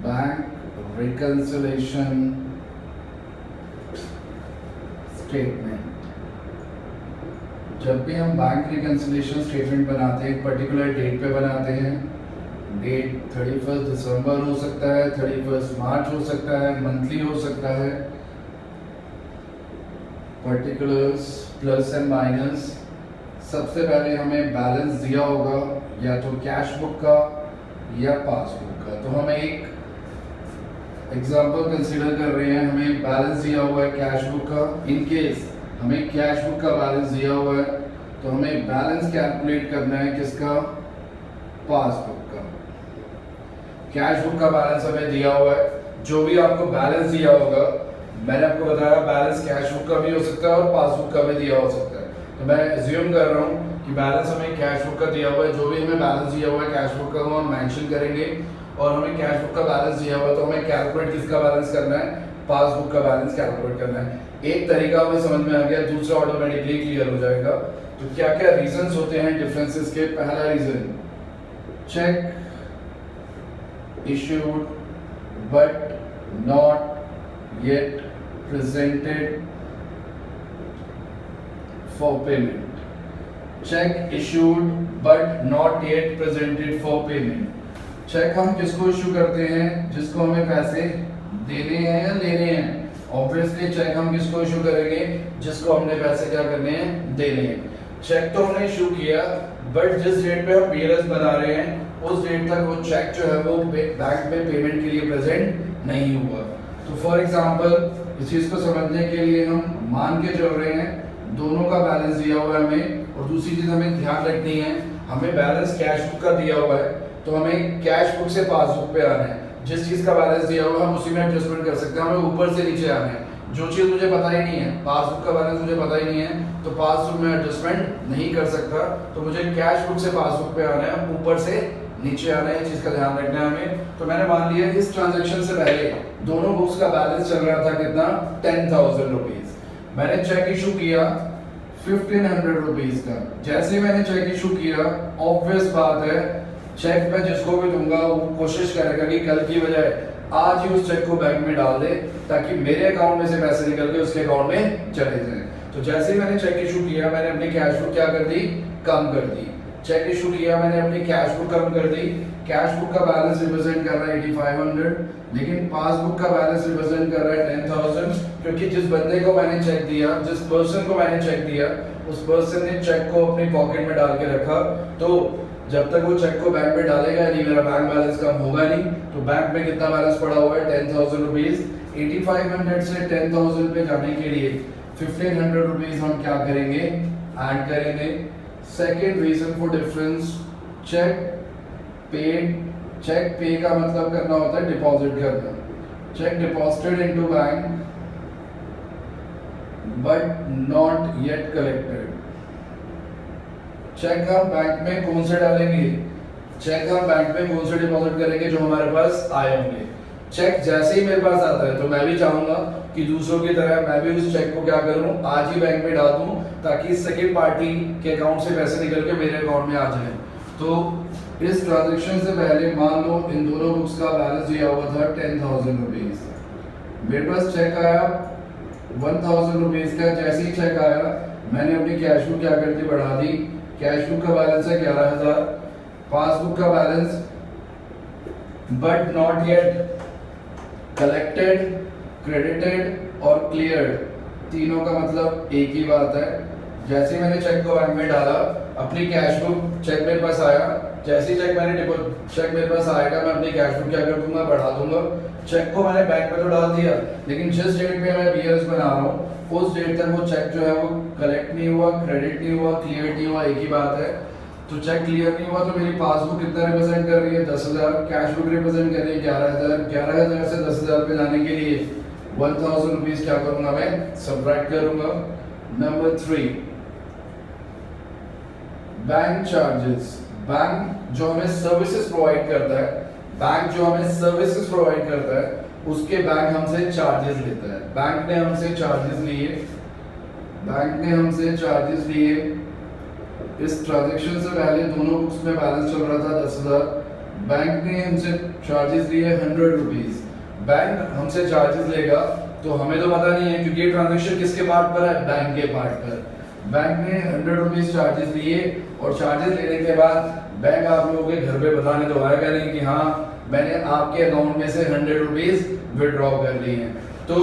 Bank reconciliation statement. जब भी हम बैंक रिकंसिलेशन स्टेटमेंट बनाते हैं एक पर्टिकुलर डेट पे बनाते हैं। डेट 31 दिसंबर हो सकता है, 31 मार्च हो सकता है, मंथली हो सकता है। Particulars plus and minus. सबसे पहले हमें बैलेंस दिया होगा या तो कैश बुक का या पासबुक का। तो हम एक एग्जांपल कंसीडर कर रहे हैं, हमें बैलेंस दिया हुआ है कैश बुक का। इन केस हमें कैश बुक का बैलेंस दिया हुआ है तो हमें बैलेंस कैलकुलेट करना है किसका, पासबुक का। कैश बुक का बैलेंस हमें दिया हुआ है, जो भी आपको बैलेंस दिया होगा, मैंने आपको बताया बैलेंस कैश बुक का भी हो सकता है और पासबुक का भी दिया हो सकता है। तो मैं एज्यूम कर रहा हूँ कि बैलेंस हमें कैश बुक का दिया हुआ है, जो भी हमें बैलेंस दिया हुआ है कैश बुक का हम मेंशन करेंगे। और हमें कैश बुक का बैलेंस दिया हुआ है तो हमें कैलकुलेट किसका बैलेंस करना है, पासबुक का बैलेंस कैलकुलेट करना है। एक तरीका हमें समझ में आ गया, दूसरा ऑटोमेटिकली क्लियर हो जाएगा। तो क्या क्या रीजंस होते हैं डिफरेंसेस के। पहला reason, cheque issued but not yet presented for payment. Check issued but not yet presented for payment. Cheque हम किसको इशू करते हैं, जिसको हमें पैसे देने हैं या लेने हैं। ऑब्वियसली चेक हम किसको इशू करेंगे, जिसको हमने पैसे क्या करने हैं, देने हैं। चेक तो हमने इशू किया बट जिस डेट पे हम बीआरएस बना रहे हैं उस डेट तक वो चेक जो है वो बैंक में पेमेंट के लिए प्रेजेंट नहीं हुआ। तो फॉर एग्जांपल इस चीज को समझने के लिए हम मान के चल रहे हैं दोनों का बैलेंस दिया हुआ है हमें। और दूसरी चीज हमें ध्यान रखनी है, हमें बैलेंस कैश बुक का दिया हुआ है तो हमें कैश बुक से पासबुक पे आना है। जिस चीज का बैलेंस दिया हुआ है हम उसी में एडजस्टमेंट कर सकते हैं, हमें ऊपर से नीचे आना है। जो चीज मुझे पता ही नहीं है, पासबुक का बैलेंस मुझे पता ही नहीं है, तो पासबुक में एडजस्टमेंट नहीं कर सकता। तो मुझे कैश बुक से पासबुक पे आना है, ऊपर से नीचे आना है, चीज का ध्यान रखना है हमें। तो मैंने मान लिया इस ट्रांजैक्शन से पहले दोनों बुक्स का बैलेंस चल रहा था कितना, 10,000 रुपीज। मैंने चेक इशू किया 1500 रुपीज का। जैसे ही मैंने चेक इशू किया, ऑब्वियस बात है चेक मैं जिसको भी दूंगा वो कोशिश करेगा कि कल की बजाय आज ही उस चेक को बैंक में डाल दे ताकि मेरे अकाउंट में से पैसे निकल के उसके अकाउंट में चले जाएं। तो जैसे ही मैंने चेक इशू किया, मैंने अपनी कैश बुक क्या कर दी, कम कर दी। चेक इशू किया, मैंने अपनी कैश बुक कम कर दी। कैश बुक का बैलेंस रिप्रेजेंट कर रहा है 8500, लेकिन पासबुक का बैलेंस रिप्रेजेंट कर रहा है 10,000, क्योंकि जिस बंदे को मैंने चेक दिया, जिस पर्सन को मैंने चेक दिया, उस पर्सन ने चेक को अपनी पॉकेट में डाल के रखा। तो जब तक वो चेक को बैंक में डालेगा नहीं, मेरा बैंक बैलेंस कम होगा नहीं। तो बैंक में कितना बैलेंस पड़ा हुआ है, 10,000 रुपीज। 8500 से 10,000 पे जाने के लिए 1500 रुपीज हम क्या करेंगे, ऐड करेंगे। Second reason for difference, cheque paid. Cheque pay का मतलब करना होता है डिपॉजिट करना। Cheque deposited into bank but not yet collected. Cheque हम बैंक में कौन से डालेंगे, चेक हम बैंक में कौन से डिपॉजिट करेंगे, जो हमारे पास आए होंगे। चेक जैसे ही मेरे पास आता है तो मैं भी चाहूंगा कि दूसरों की तरह मैं भी उस चेक को क्या करूं, आज ही बैंक में डाल दूं ताकि सेकेंड पार्टी के अकाउंट से पैसे निकल के मेरे अकाउंट में आ जाए। तो इस ट्रांजेक्शन से पहले मान लो इन दोनों बुक्स का बैलेंस दिया हुआ था 10,000 रुपीज। मेरे पास चेक आया 1,000 रुपीज का। जैसे ही चेक आया मैंने अपनी कैश बुक क्या कर दी, बढ़ा दी। कैश बुक का बैलेंस है 11,000, पासबुक का balance but not yet collected, credited और क्लियर्ड, तीनों का मतलब एक ही बात है। जैसे ही मैंने चेक को बैंक में डाला, अपनी कैश बुक, चेक मेरे पास आया, जैसे ही चेक मेरे पास आएगा मैं अपनी कैश बुक क्या कर दूंगा, बढ़ा दूंगा। चेक को मैंने बैंक में तो डाल दिया, लेकिन जिस डेट पे मैं बीआरएस बना रहा हूँ उस डेट तक वो चेक जो है वो कलेक्ट नहीं हुआ, क्रेडिट नहीं हुआ, क्लियर नहीं हुआ, एक ही बात है। तो चेक क्लियर नहीं हुआ तो मेरी पासबुक कितना रिप्रेजेंट कर रही है, 10,000। कैश बुक रिप्रेजेंट कर रही है 11,000। 11,000 से 10,000 पे जाने के लिए 1,000 रुपीज क्या करूंगा, मैं सब्ट्रैक्ट करूंगा। Number 3, bank charges. बैंक जो हमें सर्विसेज प्रोवाइड करता है, बैंक जो हमें सर्विसेज प्रोवाइड करता है उसके बैंक हमसे चार्जेस लेता है। बैंक ने हमसे चार्जेस लिए, बैंक ने हमसे चार्जेस लिए। इस ट्रांजैक्शन से पहले दोनों बुक्स में बैलेंस चल रहा था 10,000। बैंक ने हमसे चार्जेस लिए 100 रुपीज। बैंक हमसे चार्जेस लेगा तो हमें तो पता नहीं है, क्योंकि ये ट्रांजेक्शन किसके पार्ट पर है, बैंक के पार्ट पर। बैंक ने 100 रुपीज चार्जेस लिए और चार्जेस लेने के बाद बैंक आप लोगों के घर पे बताने तो आएगा नहीं कि हाँ मैंने आपके अकाउंट में से 100 रुपीज विड्रॉ कर लिए हैं। तो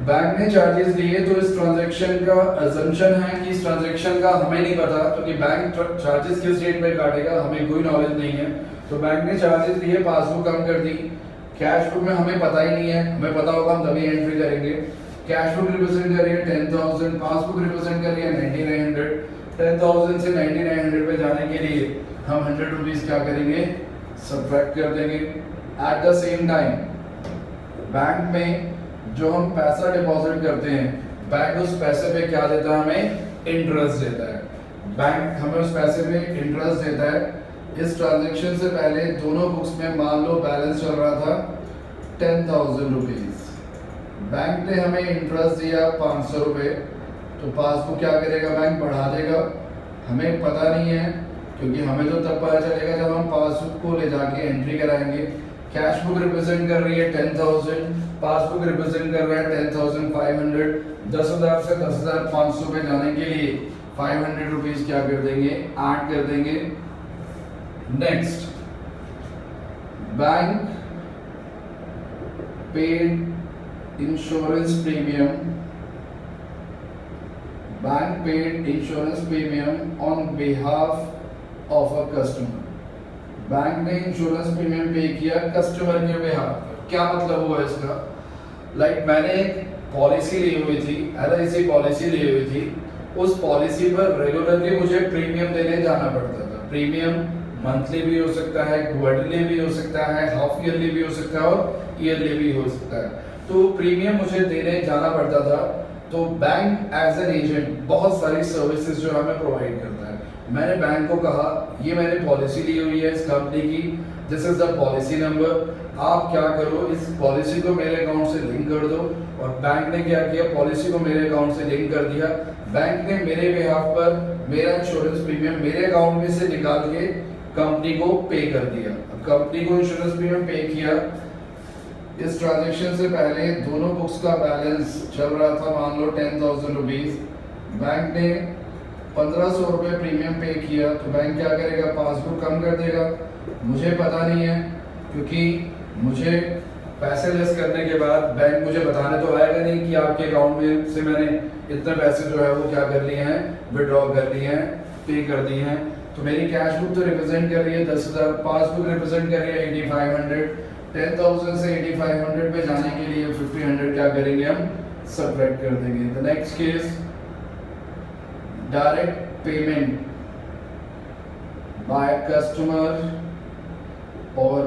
बैंक ने चार्जेस लिए तो इस ट्रांजैक्शन का अजम्पशन है कि इस ट्रांजैक्शन का हमें नहीं पता, क्योंकि बैंक चार्जेस किस डेट पे काटेगा हमें कोई नॉलेज नहीं है। तो बैंक ने चार्जेस लिए, पासबुक कम कर दी, कैश बुक में हमें पता ही नहीं है, हमें पता होगा हम तभी एंट्री करेंगे। कैश बुक रिप्रेजेंट कर रही है 10,000, पासबुक रिप्रेजेंट कर रही है 9900। 10,000 से 9900 पे जाने के लिए हम 100 रुपीज क्या करेंगे, सब्ट्रैक्ट कर देंगे। At the same time bank में जो हम पैसा डिपॉजिट करते हैं, बैंक उस पैसे पे क्या देता है, हमें इंटरेस्ट देता है। बैंक हमें उस पैसे पे इंटरेस्ट देता है। इस ट्रांजैक्शन से पहले दोनों बुक्स में मान लो बैलेंस चल रहा था 10,000 रुपीज, बैंक ने हमें इंटरेस्ट दिया 500 रुपये, तो पासबुक क्या करेगा, बैंक बढ़ा देगा। हमें पता नहीं है, क्योंकि हमें तो तब पता चलेगा जब हम पासबुक को ले जाके एंट्री कराएंगे। कैश बुक रिप्रेजेंट कर रही है 10,000, पासबुक रिप्रेजेंट कर रहा है 10,500। 10,000 से 10,500 पे जाने के लिए 500 रुपीज क्या कर देंगे, ऐड कर देंगे। Next, bank paid insurance premium, bank paid insurance premium on behalf of a customer. Bank ने इंश्योरेंस प्रीमियम पे किया कस्टमर के बिहाफ पर। क्या मतलब हुआ इसका, मैंने एक पॉलिसी ली हुई थी, LIC पॉलिसी ली हुई थी, उस पॉलिसी पर रेगुलरली मुझे प्रीमियम देने जाना पड़ता था। प्रीमियम मंथली भी हो सकता है, क्वार्टरली भी हो सकता है, हाफ ईयरली भी हो सकता है और ईयरली भी हो सकता है। तो प्रीमियम मुझे देने जाना पड़ता था। तो बैंक एज एन एजेंट बहुत सारी सर्विसेज जो हमें प्रोवाइड करता है। मैंने बैंक को कहा ये मैंने पॉलिसी ली हुई है इस कंपनी की, this is the policy number, आप क्या करो इस पॉलिसी को मेरे अकाउंट से लिंक कर दो। और बैंक ने क्या किया, पॉलिसी को मेरे अकाउंट से लिंक कर दिया। बैंक ने मेरे बिहाफ पर मेरा इंश्योरेंस प्रीमियम मेरे अकाउंट में से निकाल के कंपनी को पे कर दिया। अब कंपनी को इंश्योरेंस प्रीमियम पे किया। इस ट्रांजैक्शन से पहले दोनों बुक्स का बैलेंस चल रहा था मान लो 10,000 रुपीज। बैंक ने 1,500 रुपये प्रीमियम पे किया, तो बैंक क्या करेगा, पासबुक कम कर देगा। मुझे पता नहीं है, क्योंकि मुझे पैसे लेस करने के बाद बैंक मुझे बताने तो आएगा नहीं कि आपके अकाउंट में से मैंने इतने पैसे जो है वो क्या कर लिए हैं, विड्रॉ कर लिए हैं, पे कर दिए हैं। तो मेरी कैश बुक तो रिप्रेजेंट कर रही है 10,000, पासबुक रिप्रेजेंट कर रही है 8,500। 10,000 से 8,500 पे जाने के लिए 1,500 क्या करेंगे, हम सब्ट्रैक्ट कर देंगे। The next case, direct payment by customer और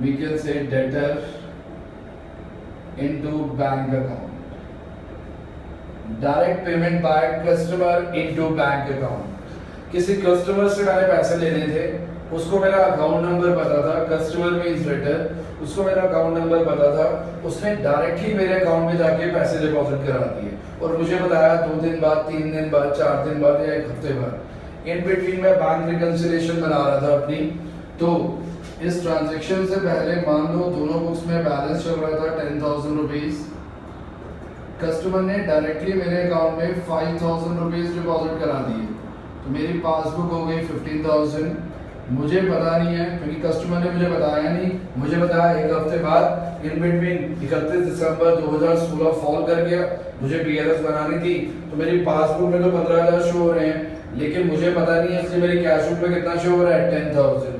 we can say debtor into bank account. Direct payment by customer into bank account. किसी कस्टमर से मैंने पैसे लेने थे, उसको मेरा अकाउंट नंबर पता था, कस्टमर मींस डेटर, उसको मेरा अकाउंट नंबर पता था, उसने डायरेक्टली मेरे अकाउंट में जाके पैसे डिपॉजिट करा दिए और मुझे बताया 2 दिन बाद, 3 दिन बाद, 4 दिन बाद या 1 हफ्ते बाद। इन बिटवीन मैं बैंक रिकंसिलिएशन बना रहा था अपनी। तो इस ट्रांजैक्शन से पहले मान लो दोनों बुक्स में बैलेंस चल रहा था 10,000 रुपीज। कस्टमर ने डायरेक्टली मेरे अकाउंट में 5,000 रुपीज डिपॉजिट करा दिए, तो मेरी पासबुक हो गई 15,000। मुझे पता नहीं है, क्योंकि कस्टमर ने मुझे बताया नहीं, मुझे बताया 1 हफ्ते बाद। इन बिटवीन 31 दिसंबर 2016 फॉल कर गया, मुझे BLS बनानी थी, तो मेरी पासबुक में तो 15,000 शो हो रहे हैं, लेकिन मुझे पता नहीं है इसलिए मेरी कैश बुक में कितना शो हो रहा है, 10,000।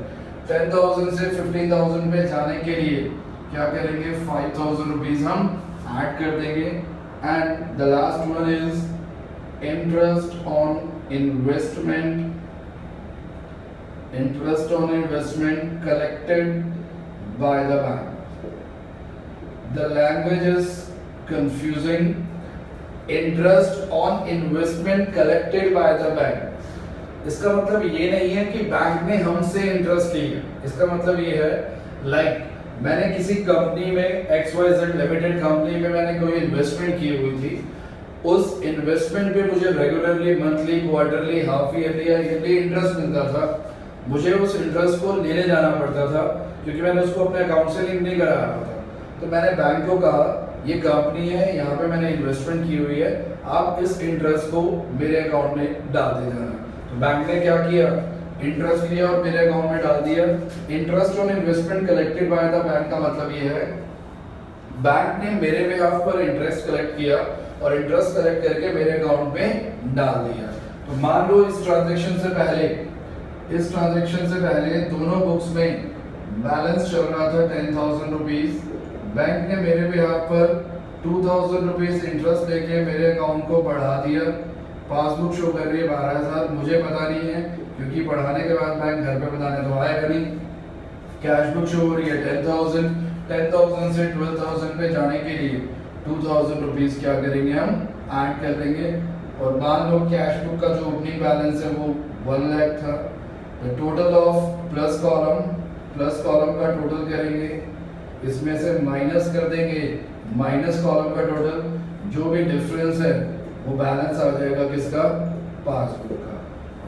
10,000 से 15,000 पे जाने के लिए क्या करेंगे, 5,000 रुपीज हम ऐड कर देंगे। And the last one is interest on investment, interest on investment collected by the bank. The language is confusing. Interest on investment collected by the bank, इसका मतलब ये नहीं है कि बैंक ने हमसे इंटरेस्ट लिया। इसका मतलब ये है मैंने किसी कंपनी में XYZ लिमिटेड कंपनी में मैंने कोई इन्वेस्टमेंट की हुई थी, उस इन्वेस्टमेंट पे मुझे regularly monthly, quarterly, half yearly या ईयरली इंटरेस्ट मिलता था। मुझे उस इंटरेस्ट को लेने जाना पड़ता था क्योंकि मैंने उसको अपने अकाउंट से लिंक नहीं कराया था। तो मैंने बैंक को कहा ये कंपनी है, यहाँ पे मैंने इन्वेस्टमेंट की हुई है, आप इस इंटरेस्ट को मेरे अकाउंट में डाल दे जाना। तो बैंक ने क्या किया, इंटरेस्ट लिया और मेरे अकाउंट में डाल दिया। Interest on investment collected by the bank का मतलब ये है बैंक ने मेरे बिहाफ पर इंटरेस्ट कलेक्ट किया और इंटरेस्ट कलेक्ट करके मेरे अकाउंट में डाल दिया। तो मान लो इस ट्रांजैक्शन से पहले दोनों बुक्स में बैलेंस चल रहा था 10,000 रुपीज। बैंक ने मेरे बिहाफ पर 2,000 रुपीज इंटरेस्ट लेके मेरे अकाउंट को बढ़ा दिया। पासबुक शो कर रही है 12,000, मुझे पता नहीं है क्योंकि बढ़ाने के बाद बैंक घर पे बताने तो आएगा नहीं। कैश बुक शो हो रही है 10,000 से 12,000 पे जाने के लिए 2,000 रुपीज क्या करेंगे, हम ऐड कर देंगे। और मान लो कैश बुक का जो ओपनिंग बैलेंस है वो 1 लाख था। तो टोटल ऑफ प्लस कॉलम का टोटल करेंगे, इसमें से माइनस कर देंगे माइनस कॉलम का टोटल, जो भी डिफरेंस है वो बैलेंस आ जाएगा किसका, पासबुक का।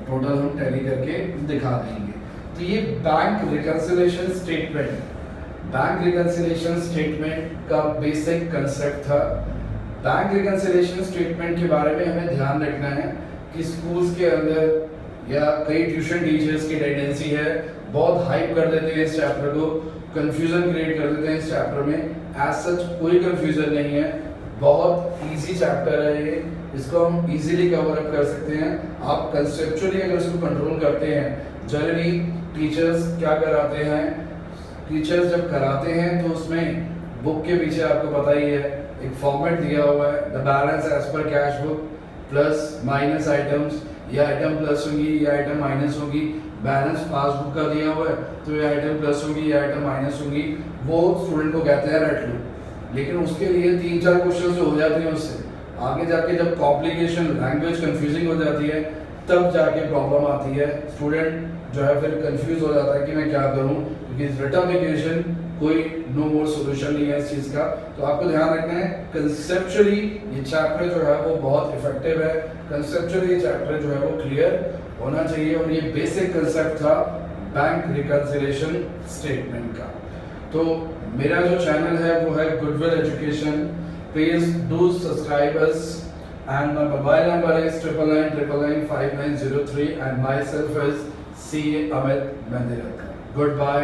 टोटल हम टैली करके दिखा देंगे। तो ये बैंक रिकंसिलिएशन स्टेटमेंट का बेसिक कंसेप्ट था। बैंक रिकंसिलिएशन स्टेटमेंट के बारे में हमें ध्यान रखना है कि स्कूल्स के अंदर या कई ट्यूशन टीचर्स की टेंडेंसी है बहुत हाइप कर देते हैं इस चैप्टर को, कंफ्यूजन क्रिएट कर देते हैं इस चैप्टर में। एज सच कोई कंफ्यूजन नहीं है, बहुत इजी चैप्टर है ये, इसको हम इजीली कवर अप कर सकते हैं। आप कंसेप्चुअली अगर इसको कंट्रोल करते हैं, जनरली टीचर्स क्या कराते हैं, टीचर्स जब कराते हैं तो उसमें बुक के पीछे आपको पता ही है एक फॉर्मेट दिया हुआ है, the balance as per cash book plus minus items, ये आइटम प्लस होंगी ये आइटम माइनस होगी। बैलेंस पासबुक का दिया हुआ है तो ये आइटम प्लस होंगी ये आइटम माइनस होंगी, वो स्टूडेंट को कहते हैं रट लो। लेकिन उसके लिए 3-4 क्वेश्चन जो हो जाते हैं उससे आगे जाके जब कॉम्प्लिकेशन लैंग्वेज कंफ्यूजिंग हो जाती है तब जाके प्रॉब्लम आती है। स्टूडेंट जो है फिर कंफ्यूज हो जाता है कि मैं क्या करूं, क्योंकि रिटर्न इक्वेशन कोई नो मोर सॉल्यूशन नहीं है इस चीज़ का। तो आपको ध्यान रखना है कंसेप्चुअली ये चैप्टर जो है वो बहुत इफेक्टिव है, कंसेप्चुअली ये चैप्टर जो है वो क्लियर होना चाहिए। और ये बेसिक कंसेप्ट था बैंक रिकंसिलिएशन स्टेटमेंट का। तो मेरा जो चैनल है वो है goodwill education, please do subscribe us and my mobile number is 99995903 and myself is CA Amit Mandiratkar. Goodbye.